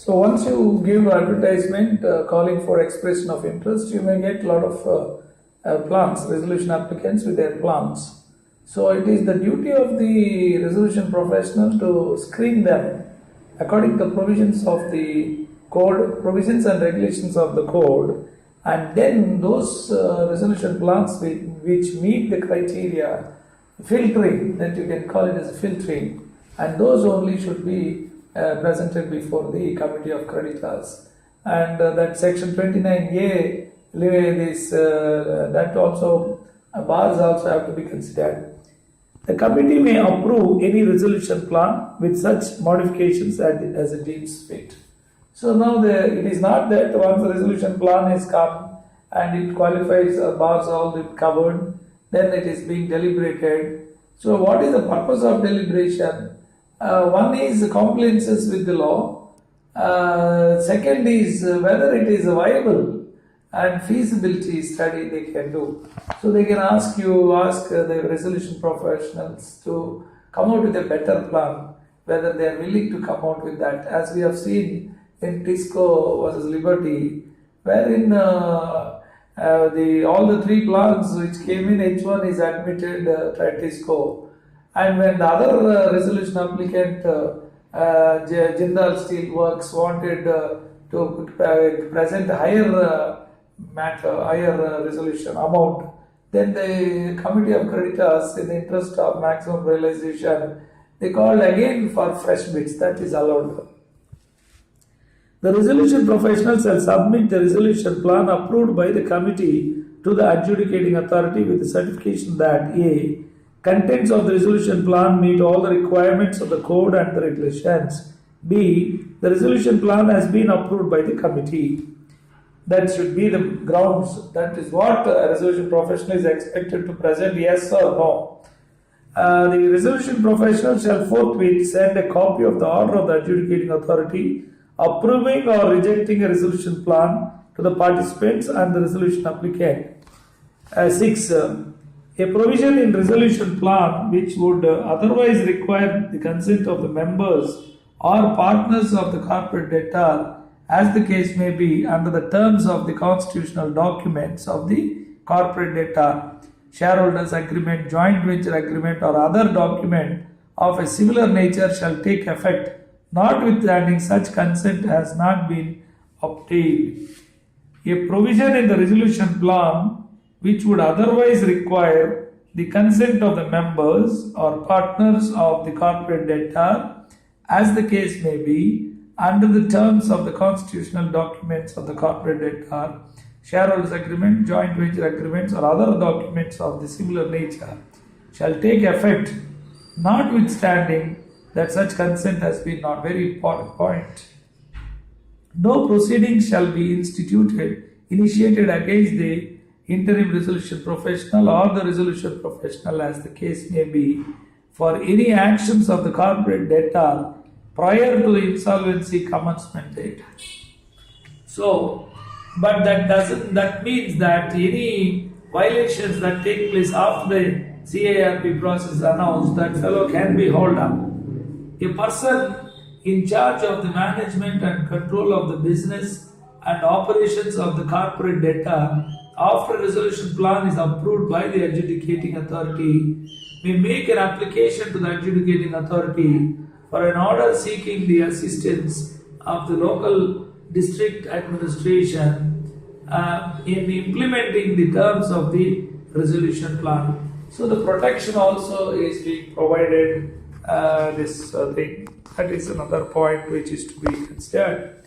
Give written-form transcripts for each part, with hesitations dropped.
So once you give advertisement calling for expression of interest, you may get a lot of plans, resolution applicants with their plans. So it is the duty of the resolution professional to screen them according to provisions of the code, provisions and regulations of the code, and then those resolution plans which meet the criteria, filtering, that you can call it as filtering, and those only should be presented before the committee of creditors. And that section 29A, that also bars also have to be considered. The committee may approve any resolution plan with such modifications as it deems fit. So now it is not that once the resolution plan is come and it qualifies bars all covered, then it is being deliberated. So what is the purpose of deliberation? One is compliances with the law. Second is whether it is viable and feasibility study they can do. So they can ask the resolution professionals to come out with a better plan, whether they are willing to come out with that. As we have seen in Tisco versus Liberty, wherein all the three plans which came in, H1 is admitted by Tisco. And when the other resolution applicant, Jindal Steel Works, wanted to present higher resolution amount, then the committee of creditors, in the interest of maximum realization, they called again for fresh bids. That is allowed. The resolution professional shall submit the resolution plan approved by the committee to the adjudicating authority with the certification that A. Contents of the resolution plan meet all the requirements of the code and the regulations. B. The resolution plan has been approved by the committee. That should be the grounds. That is what a resolution professional is expected to present, yes or no. The resolution professional shall forthwith send a copy of the order of the adjudicating authority approving or rejecting a resolution plan to the participants and the resolution applicant. 6. A provision in resolution plan which would otherwise require the consent of the members or partners of the corporate debtor, as the case may be, under the terms of the constitutional documents of the corporate debtor, shareholders agreement, joint venture agreement, or other document of a similar nature shall take effect, notwithstanding such consent has not been obtained. A provision in the resolution plan which would otherwise require the consent of the members or partners of the corporate debtor, as the case may be, under the terms of the constitutional documents of the corporate debtor, shareholders agreement, joint venture agreements, or other documents of the similar nature, shall take effect, notwithstanding that such consent has been not. Very important point. No proceedings shall be initiated against the interim resolution professional or the resolution professional, as the case may be, for any actions of the corporate debtor prior to the insolvency commencement date. So, but that means that any violations that take place after the CIRP process is announced, that fellow can be held up. A person in charge of the management and control of the business and operations of the corporate debtor, after a resolution plan is approved by the adjudicating authority, may make an application to the adjudicating authority for an order seeking the assistance of the local district administration in implementing the terms of the resolution plan. So the protection also is being provided. This thing, that is another point which is to be considered.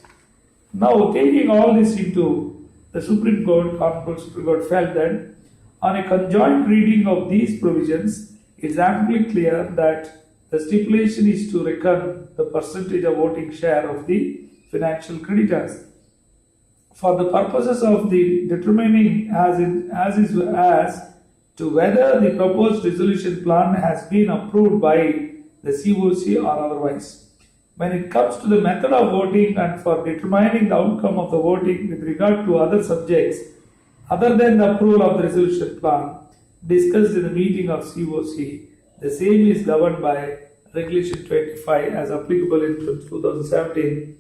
Now, taking all this into the Supreme Court felt that on a conjoint reading of these provisions, it is amply clear that the stipulation is to reckon the percentage of voting share of the financial creditors. For the purposes of the determining as to whether the proposed resolution plan has been approved by the COC or otherwise. When it comes to the method of voting and for determining the outcome of the voting with regard to other subjects other than the approval of the resolution plan discussed in the meeting of COC, the same is governed by Regulation 25 as applicable in 2017,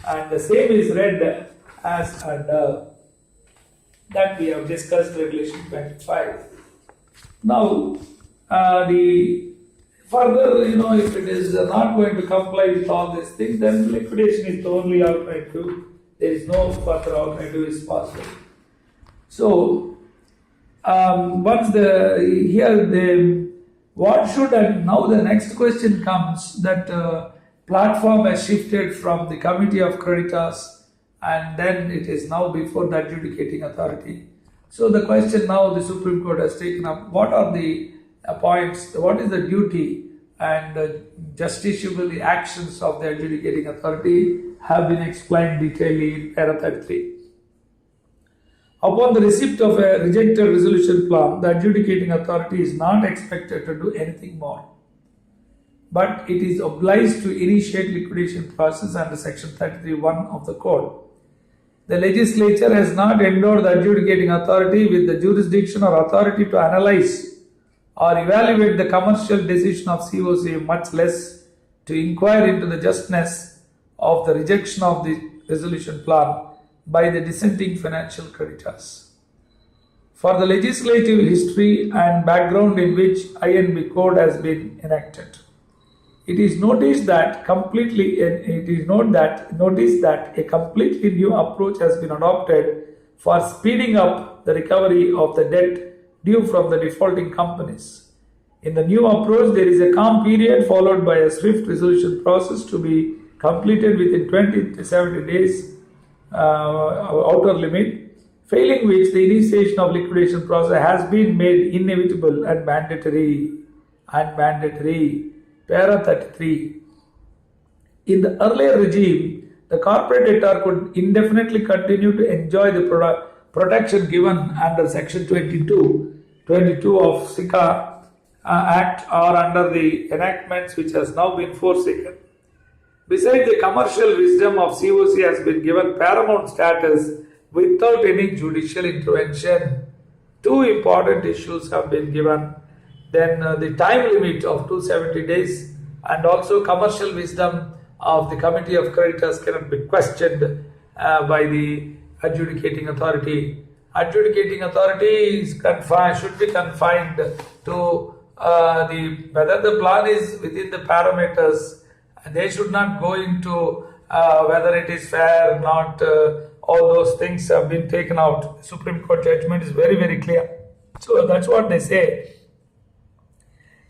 and the same is read as under that we have discussed Regulation 25. Now, the further, if it is not going to comply with all these things, then liquidation is the only alternative. There is no further alternative is possible. So, once what should, and now the next question comes that platform has shifted from the Committee of Creditors and then it is now before the adjudicating authority. So the question now the Supreme Court has taken up, what are the points, what is the duty and justiciable actions of the adjudicating authority have been explained detailedly in para 33. Upon the receipt of a rejected resolution plan, the adjudicating authority is not expected to do anything more, but it is obliged to initiate liquidation process under Section 33(1) of the Code. The legislature has not endowed the adjudicating authority with the jurisdiction or authority to analyze or evaluate the commercial decision of COC, much less to inquire into the justness of the rejection of the resolution plan by the dissenting financial creditors. For the legislative history and background in which INB Code has been enacted, it is noticed that a completely new approach has been adopted for speeding up the recovery of the debt due from the defaulting companies. In the new approach, there is a calm period followed by a swift resolution process to be completed within 20 to 70 days outer limit, failing which the initiation of liquidation process has been made inevitable and mandatory. Para 33. In the earlier regime, the corporate debtor could indefinitely continue to enjoy the protection given under Section 22 of SICA Act or under the enactments which has now been forsaken. Besides, the commercial wisdom of COC has been given paramount status without any judicial intervention. Two important issues have been given. Then the time limit of 270 days and also commercial wisdom of the Committee of Creditors cannot be questioned by the adjudicating authority. Adjudicating authority is should be confined to whether the plan is within the parameters. They should not go into whether it is fair or not. All those things have been taken out. The Supreme Court judgment is very, very clear. So that's what they say.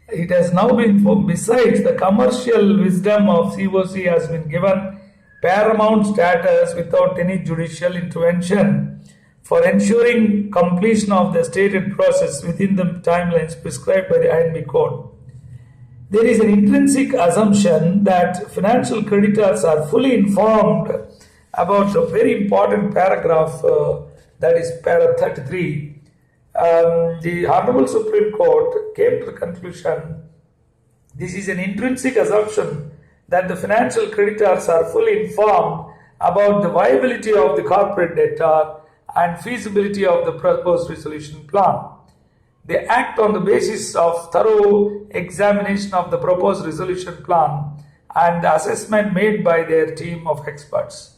It has now been, besides the commercial wisdom of COC has been given paramount status without any judicial intervention for ensuring completion of the stated process within the timelines prescribed by the INB Code. There is an intrinsic assumption that financial creditors are fully informed about the very important paragraph that is para 33. The Honorable Supreme Court came to the conclusion this is an intrinsic assumption that the financial creditors are fully informed about the viability of the corporate debtor and feasibility of the proposed resolution plan. They act on the basis of thorough examination of the proposed resolution plan and the assessment made by their team of experts.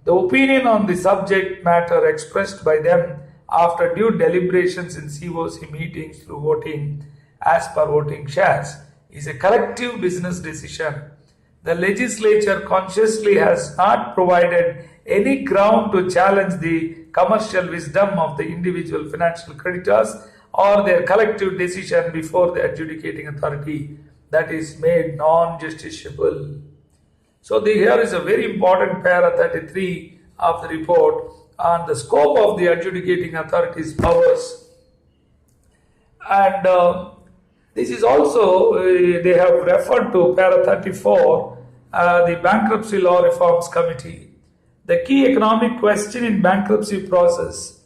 The opinion on the subject matter expressed by them after due deliberations in COC meetings through voting as per voting shares is a collective business decision. The legislature consciously has not provided any ground to challenge the commercial wisdom of the individual financial creditors or their collective decision before the adjudicating authority that is made non-justiciable. So here is a very important para 33 of the report on the scope of the adjudicating authority's powers. And this is also, they have referred to para 34, the Bankruptcy Law Reforms Committee. The key economic question in bankruptcy process,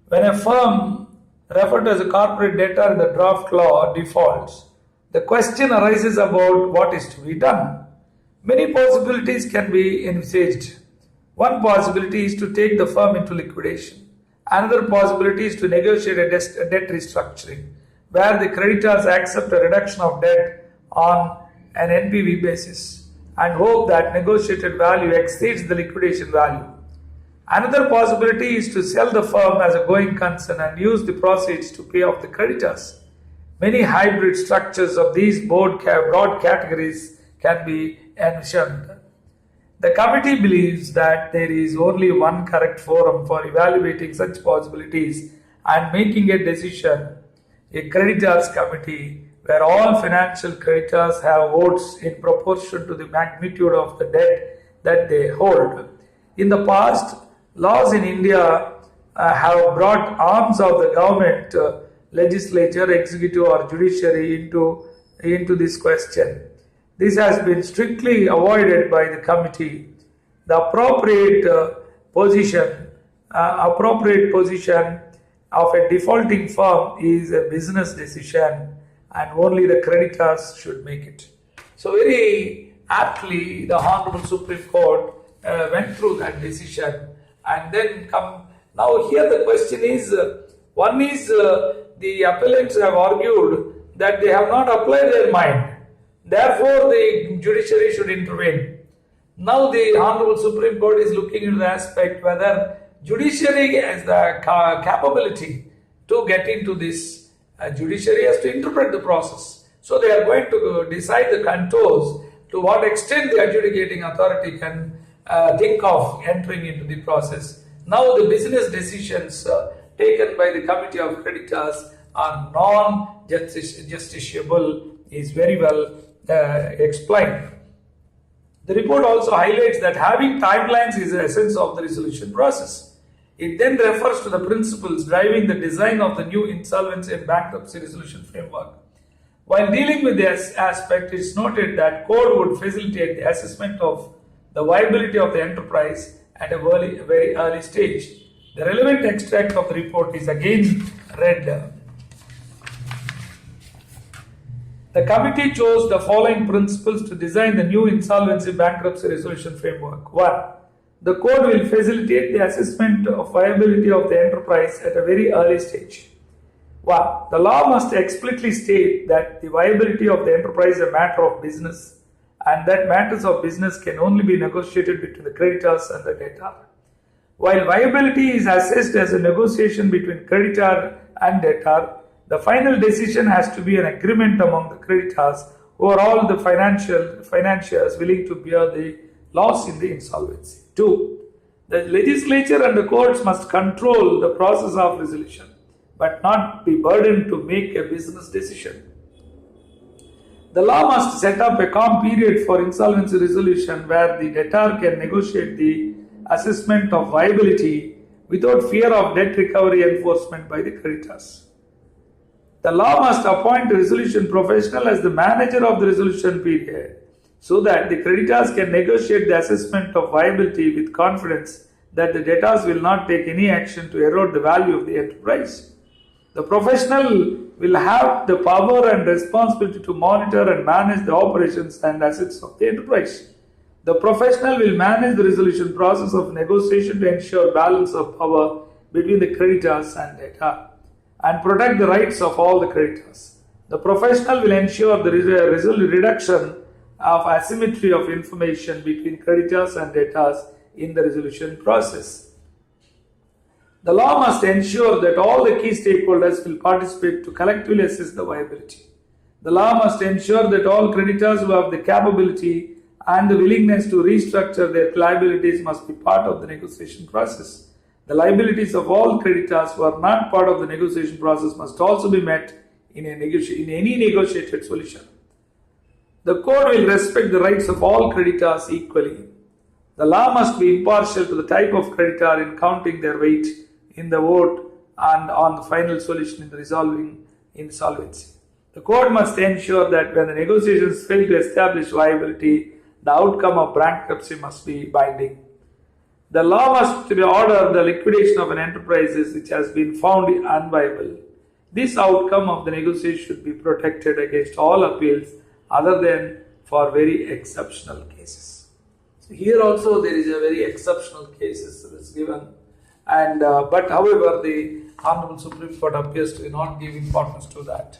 when a firm referred to as a corporate debtor in the draft law defaults, the question arises about what is to be done. Many possibilities can be envisaged. One possibility is to take the firm into liquidation. Another possibility is to negotiate a debt restructuring, where the creditors accept a reduction of debt on an NPV basis and hope that negotiated value exceeds the liquidation value. Another possibility is to sell the firm as a going concern and use the proceeds to pay off the creditors. Many hybrid structures of these broad categories can be envisioned. The committee believes that there is only one correct forum for evaluating such possibilities and making a decision, a creditors committee, where all financial creditors have votes in proportion to the magnitude of the debt that they hold. In the past, laws in India have brought arms of the government, legislature, executive or judiciary into this question. This has been strictly avoided by the committee. The appropriate position of a defaulting firm is a business decision, and only the creditors should make it. So very aptly, the Honorable Supreme Court went through that decision, and then now here the question is, one is the appellants have argued that they have not applied their mind. Therefore, the judiciary should intervene. Now the Honorable Supreme Court is looking into the aspect whether judiciary has the capability to get into this. Judiciary has to interpret the process. So they are going to decide the contours to what extent the adjudicating authority can think of entering into the process. Now the business decisions taken by the Committee of Creditors are non-justiciable is very well explained. The report also highlights that having timelines is the essence of the resolution process. It then refers to the principles driving the design of the new insolvency and bankruptcy resolution framework. While dealing with this aspect, it is noted that code would facilitate the assessment of the viability of the enterprise at a very early stage. The relevant extract of the report is again read. The committee chose the following principles to design the new insolvency bankruptcy resolution framework. 1. The code will facilitate the assessment of viability of the enterprise at a very early stage. 1. The law must explicitly state that the viability of the enterprise is a matter of business, and that matters of business can only be negotiated between the creditors and the debtor. While viability is assessed as a negotiation between creditor and debtor, the final decision has to be an agreement among the creditors who are all the financiers willing to bear the loss in the insolvency. 2. The legislature and the courts must control the process of resolution, but not be burdened to make a business decision. The law must set up a calm period for insolvency resolution where the debtor can negotiate the assessment of viability without fear of debt recovery enforcement by the creditors. The law must appoint a resolution professional as the manager of the resolution period so that the creditors can negotiate the assessment of viability with confidence that the debtors will not take any action to erode the value of the enterprise. The professional will have the power and responsibility to monitor and manage the operations and assets of the enterprise. The professional will manage the resolution process of negotiation to ensure balance of power between the creditors and debtor and protect the rights of all the creditors. The professional will ensure the reduction of asymmetry of information between creditors and debtors in the resolution process. The law must ensure that all the key stakeholders will participate to collectively assess the viability. The law must ensure that all creditors who have the capability and the willingness to restructure their liabilities must be part of the negotiation process. The liabilities of all creditors who are not part of the negotiation process must also be met in any negotiated solution. The code will respect the rights of all creditors equally. The law must be impartial to the type of creditor in counting their weight in the vote and on the final solution in the resolving insolvency. The court must ensure that when the negotiations fail to establish viability, the outcome of bankruptcy must be binding. The law must order the liquidation of an enterprise which has been found unviable. This outcome of the negotiation should be protected against all appeals other than for very exceptional cases. So here also there is a very exceptional cases that is given, and but however the Honorable Supreme Court appears to not give importance to that.